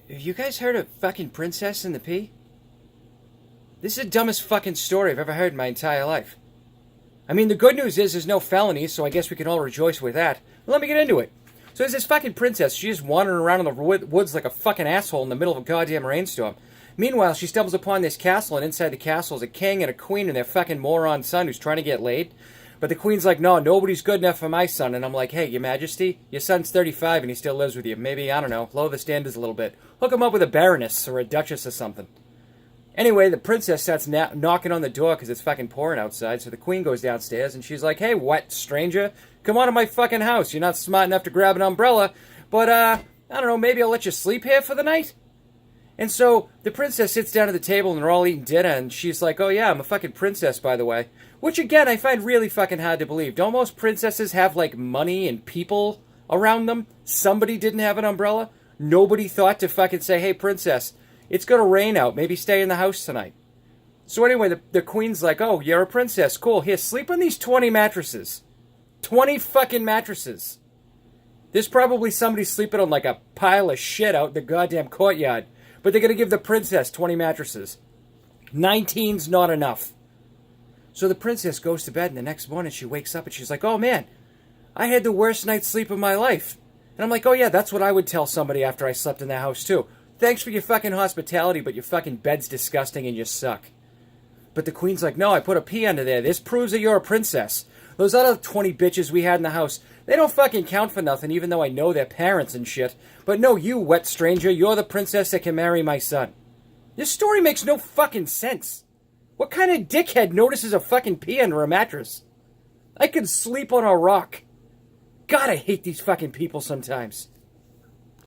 Have you guys heard of fucking Princess and the Pea? This is the dumbest fucking story I've ever heard in my entire life. I mean, the good news is there's no felonies, so I guess we can all rejoice with that. But let me get into it. So there's this fucking princess. She's just wandering around in the woods like a fucking asshole in the middle of a goddamn rainstorm. Meanwhile, she stumbles upon this castle, and inside the castle is a king and a queen and their fucking moron son who's trying to get laid. But the queen's like, no, nobody's good enough for my son. And I'm like, hey, your majesty, your son's 35 and he still lives with you. Maybe, I don't know, lower the standards a little bit. Hook him up with a baroness or a duchess or something. Anyway, the princess starts knocking on the door because it's fucking pouring outside. So the queen goes downstairs and she's like, hey, what, stranger? Come on to my fucking house. You're not smart enough to grab an umbrella. But, I don't know, maybe I'll let you sleep here for the night? And so the princess sits down at the table and they're all eating dinner. And she's like, oh yeah, I'm a fucking princess, by the way. Which, again, I find really fucking hard to believe. Don't most princesses have, like, money and people around them? Somebody didn't have an umbrella? Nobody thought to fucking say, hey, princess, it's gonna rain out. Maybe stay in the house tonight. So anyway, the queen's like, oh, you're a princess. Cool. Here, sleep on these 20 mattresses. 20 fucking mattresses. There's probably somebody sleeping on, like, a pile of shit out in the goddamn courtyard. But they're gonna give the princess 20 mattresses. 19's not enough. So the princess goes to bed, and the next morning she wakes up and she's like, oh man, I had the worst night's sleep of my life. And I'm like, oh yeah, that's what I would tell somebody after I slept in their house too. Thanks for your fucking hospitality, but your fucking bed's disgusting and you suck. But the queen's like, no, I put a pea under there. This proves that you're a princess. Those other 20 bitches we had in the house, they don't fucking count for nothing, even though I know their parents and shit. But no, you wet stranger, you're the princess that can marry my son. This story makes no fucking sense. What kind of dickhead notices a fucking pea under a mattress? I could sleep on a rock. God, I hate these fucking people sometimes.